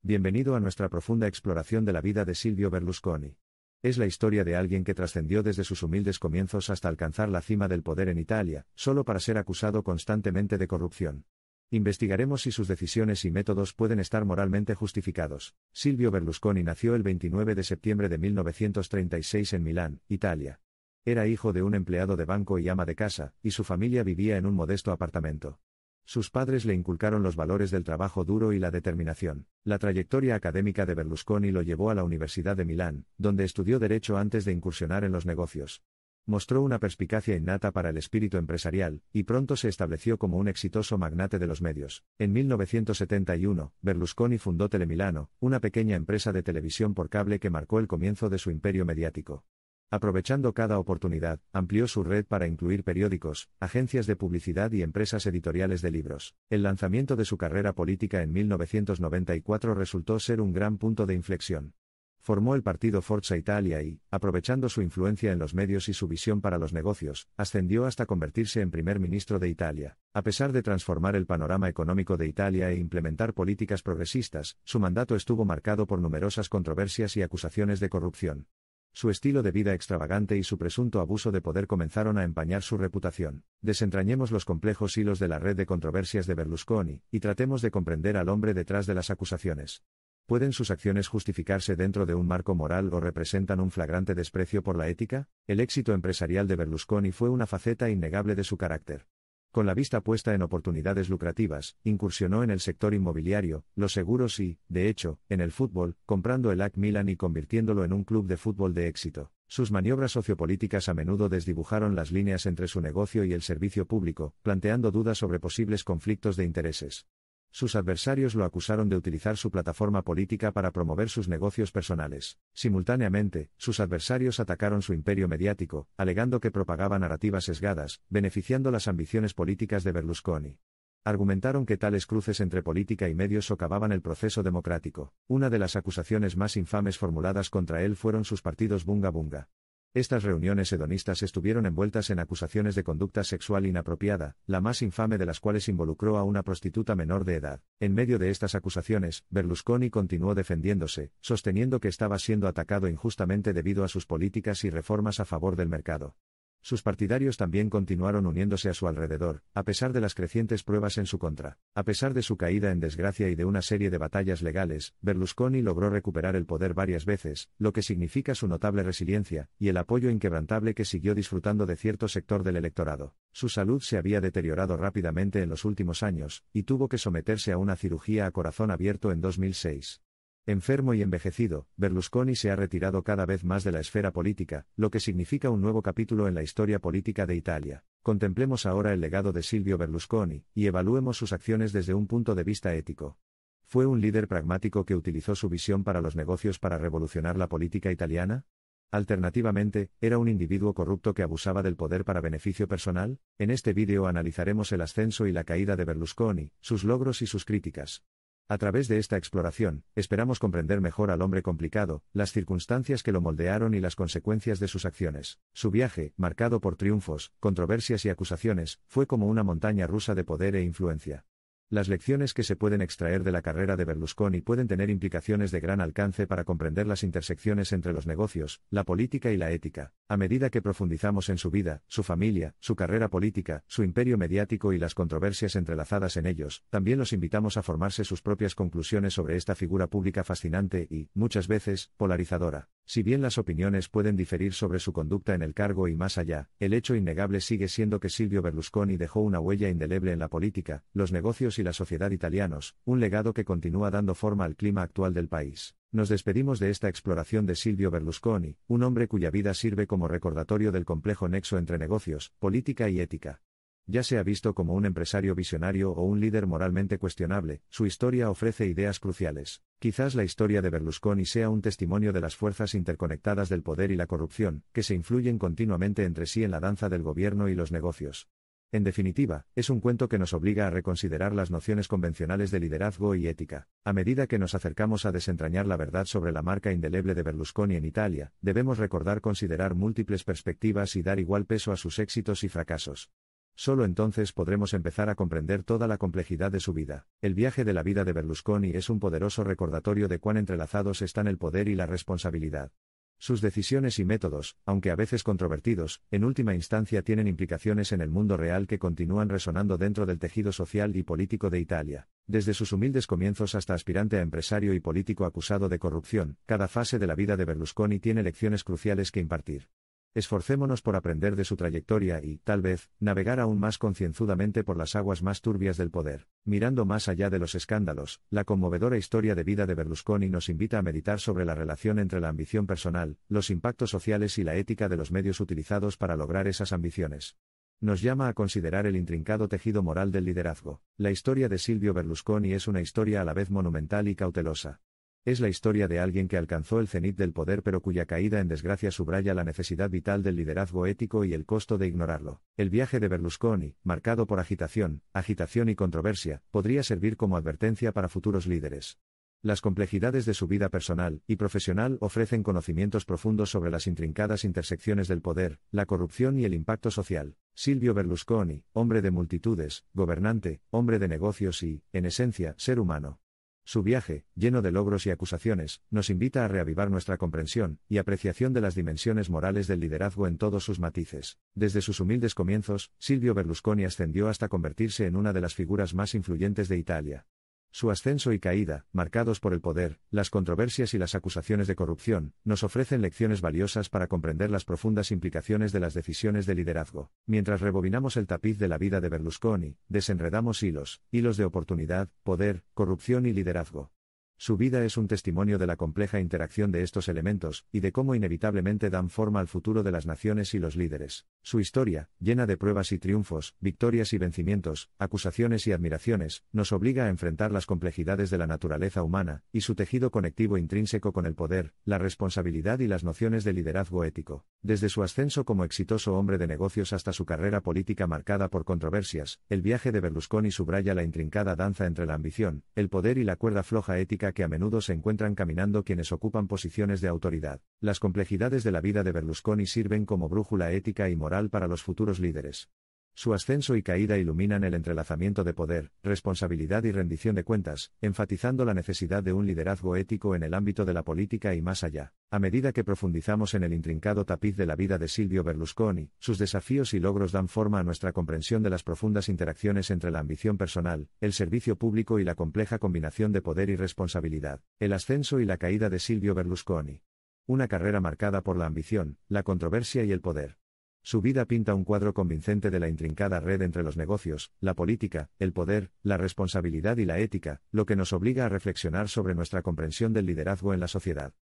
Bienvenido a nuestra profunda exploración de la vida de Silvio Berlusconi. Es la historia de alguien que trascendió desde sus humildes comienzos hasta alcanzar la cima del poder en Italia, solo para ser acusado constantemente de corrupción. Investigaremos si sus decisiones y métodos pueden estar moralmente justificados. Silvio Berlusconi nació el 29 de septiembre de 1936 en Milán, Italia. Era hijo de un empleado de banco y ama de casa, y su familia vivía en un modesto apartamento. Sus padres le inculcaron los valores del trabajo duro y la determinación. La trayectoria académica de Berlusconi lo llevó a la Universidad de Milán, donde estudió Derecho antes de incursionar en los negocios. Mostró una perspicacia innata para el espíritu empresarial, y pronto se estableció como un exitoso magnate de los medios. En 1971, Berlusconi fundó Telemilano, una pequeña empresa de televisión por cable que marcó el comienzo de su imperio mediático. Aprovechando cada oportunidad, amplió su red para incluir periódicos, agencias de publicidad y empresas editoriales de libros. El lanzamiento de su carrera política en 1994 resultó ser un gran punto de inflexión. Formó el partido Forza Italia y, aprovechando su influencia en los medios y su visión para los negocios, ascendió hasta convertirse en primer ministro de Italia. A pesar de transformar el panorama económico de Italia e implementar políticas progresistas, su mandato estuvo marcado por numerosas controversias y acusaciones de corrupción. Su estilo de vida extravagante y su presunto abuso de poder comenzaron a empañar su reputación. Desentrañemos los complejos hilos de la red de controversias de Berlusconi, y tratemos de comprender al hombre detrás de las acusaciones. ¿Pueden sus acciones justificarse dentro de un marco moral o representan un flagrante desprecio por la ética? El éxito empresarial de Berlusconi fue una faceta innegable de su carácter. Con la vista puesta en oportunidades lucrativas, incursionó en el sector inmobiliario, los seguros y, de hecho, en el fútbol, comprando el AC Milan y convirtiéndolo en un club de fútbol de éxito. Sus maniobras sociopolíticas a menudo desdibujaron las líneas entre su negocio y el servicio público, planteando dudas sobre posibles conflictos de intereses. Sus adversarios lo acusaron de utilizar su plataforma política para promover sus negocios personales. Simultáneamente, sus adversarios atacaron su imperio mediático, alegando que propagaba narrativas sesgadas, beneficiando las ambiciones políticas de Berlusconi. Argumentaron que tales cruces entre política y medios socavaban el proceso democrático. Una de las acusaciones más infames formuladas contra él fueron sus partidos Bunga Bunga. Estas reuniones hedonistas estuvieron envueltas en acusaciones de conducta sexual inapropiada, la más infame de las cuales involucró a una prostituta menor de edad. En medio de estas acusaciones, Berlusconi continuó defendiéndose, sosteniendo que estaba siendo atacado injustamente debido a sus políticas y reformas a favor del mercado. Sus partidarios también continuaron uniéndose a su alrededor, a pesar de las crecientes pruebas en su contra. A pesar de su caída en desgracia y de una serie de batallas legales, Berlusconi logró recuperar el poder varias veces, lo que significa su notable resiliencia, y el apoyo inquebrantable que siguió disfrutando de cierto sector del electorado. Su salud se había deteriorado rápidamente en los últimos años, y tuvo que someterse a una cirugía a corazón abierto en 2006. Enfermo y envejecido, Berlusconi se ha retirado cada vez más de la esfera política, lo que significa un nuevo capítulo en la historia política de Italia. Contemplemos ahora el legado de Silvio Berlusconi, y evaluemos sus acciones desde un punto de vista ético. ¿Fue un líder pragmático que utilizó su visión para los negocios para revolucionar la política italiana? Alternativamente, ¿era un individuo corrupto que abusaba del poder para beneficio personal? En este vídeo analizaremos el ascenso y la caída de Berlusconi, sus logros y sus críticas. A través de esta exploración, esperamos comprender mejor al hombre complicado, las circunstancias que lo moldearon y las consecuencias de sus acciones. Su viaje, marcado por triunfos, controversias y acusaciones, fue como una montaña rusa de poder e influencia. Las lecciones que se pueden extraer de la carrera de Berlusconi pueden tener implicaciones de gran alcance para comprender las intersecciones entre los negocios, la política y la ética. A medida que profundizamos en su vida, su familia, su carrera política, su imperio mediático y las controversias entrelazadas en ellos, también los invitamos a formarse sus propias conclusiones sobre esta figura pública fascinante y, muchas veces, polarizadora. Si bien las opiniones pueden diferir sobre su conducta en el cargo y más allá, el hecho innegable sigue siendo que Silvio Berlusconi dejó una huella indeleble en la política, los negocios y la sociedad italianos, un legado que continúa dando forma al clima actual del país. Nos despedimos de esta exploración de Silvio Berlusconi, un hombre cuya vida sirve como recordatorio del complejo nexo entre negocios, política y ética. Ya sea visto como un empresario visionario o un líder moralmente cuestionable, su historia ofrece ideas cruciales. Quizás la historia de Berlusconi sea un testimonio de las fuerzas interconectadas del poder y la corrupción, que se influyen continuamente entre sí en la danza del gobierno y los negocios. En definitiva, es un cuento que nos obliga a reconsiderar las nociones convencionales de liderazgo y ética. A medida que nos acercamos a desentrañar la verdad sobre la marca indeleble de Berlusconi en Italia, debemos recordar considerar múltiples perspectivas y dar igual peso a sus éxitos y fracasos. Solo entonces podremos empezar a comprender toda la complejidad de su vida. El viaje de la vida de Berlusconi es un poderoso recordatorio de cuán entrelazados están el poder y la responsabilidad. Sus decisiones y métodos, aunque a veces controvertidos, en última instancia tienen implicaciones en el mundo real que continúan resonando dentro del tejido social y político de Italia. Desde sus humildes comienzos hasta aspirante a empresario y político acusado de corrupción, cada fase de la vida de Berlusconi tiene lecciones cruciales que impartir. Esforcémonos por aprender de su trayectoria y, tal vez, navegar aún más concienzudamente por las aguas más turbias del poder. Mirando más allá de los escándalos, la conmovedora historia de vida de Berlusconi nos invita a meditar sobre la relación entre la ambición personal, los impactos sociales y la ética de los medios utilizados para lograr esas ambiciones. Nos llama a considerar el intrincado tejido moral del liderazgo. La historia de Silvio Berlusconi es una historia a la vez monumental y cautelosa. Es la historia de alguien que alcanzó el cenit del poder pero cuya caída en desgracia subraya la necesidad vital del liderazgo ético y el costo de ignorarlo. El viaje de Berlusconi, marcado por agitación y controversia, podría servir como advertencia para futuros líderes. Las complejidades de su vida personal y profesional ofrecen conocimientos profundos sobre las intrincadas intersecciones del poder, la corrupción y el impacto social. Silvio Berlusconi, hombre de multitudes, gobernante, hombre de negocios y, en esencia, ser humano. Su viaje, lleno de logros y acusaciones, nos invita a reavivar nuestra comprensión y apreciación de las dimensiones morales del liderazgo en todos sus matices. Desde sus humildes comienzos, Silvio Berlusconi ascendió hasta convertirse en una de las figuras más influyentes de Italia. Su ascenso y caída, marcados por el poder, las controversias y las acusaciones de corrupción, nos ofrecen lecciones valiosas para comprender las profundas implicaciones de las decisiones de liderazgo. Mientras rebobinamos el tapiz de la vida de Berlusconi, desenredamos hilos de oportunidad, poder, corrupción y liderazgo. Su vida es un testimonio de la compleja interacción de estos elementos, y de cómo inevitablemente dan forma al futuro de las naciones y los líderes. Su historia, llena de pruebas y triunfos, victorias y vencimientos, acusaciones y admiraciones, nos obliga a enfrentar las complejidades de la naturaleza humana, y su tejido conectivo intrínseco con el poder, la responsabilidad y las nociones de liderazgo ético. Desde su ascenso como exitoso hombre de negocios hasta su carrera política marcada por controversias, el viaje de Berlusconi subraya la intrincada danza entre la ambición, el poder y la cuerda floja ética que a menudo se encuentran caminando quienes ocupan posiciones de autoridad. Las complejidades de la vida de Berlusconi sirven como brújula ética y moral para los futuros líderes. Su ascenso y caída iluminan el entrelazamiento de poder, responsabilidad y rendición de cuentas, enfatizando la necesidad de un liderazgo ético en el ámbito de la política y más allá. A medida que profundizamos en el intrincado tapiz de la vida de Silvio Berlusconi, sus desafíos y logros dan forma a nuestra comprensión de las profundas interacciones entre la ambición personal, el servicio público y la compleja combinación de poder y responsabilidad. El ascenso y la caída de Silvio Berlusconi. Una carrera marcada por la ambición, la controversia y el poder. Su vida pinta un cuadro convincente de la intrincada red entre los negocios, la política, el poder, la responsabilidad y la ética, lo que nos obliga a reflexionar sobre nuestra comprensión del liderazgo en la sociedad.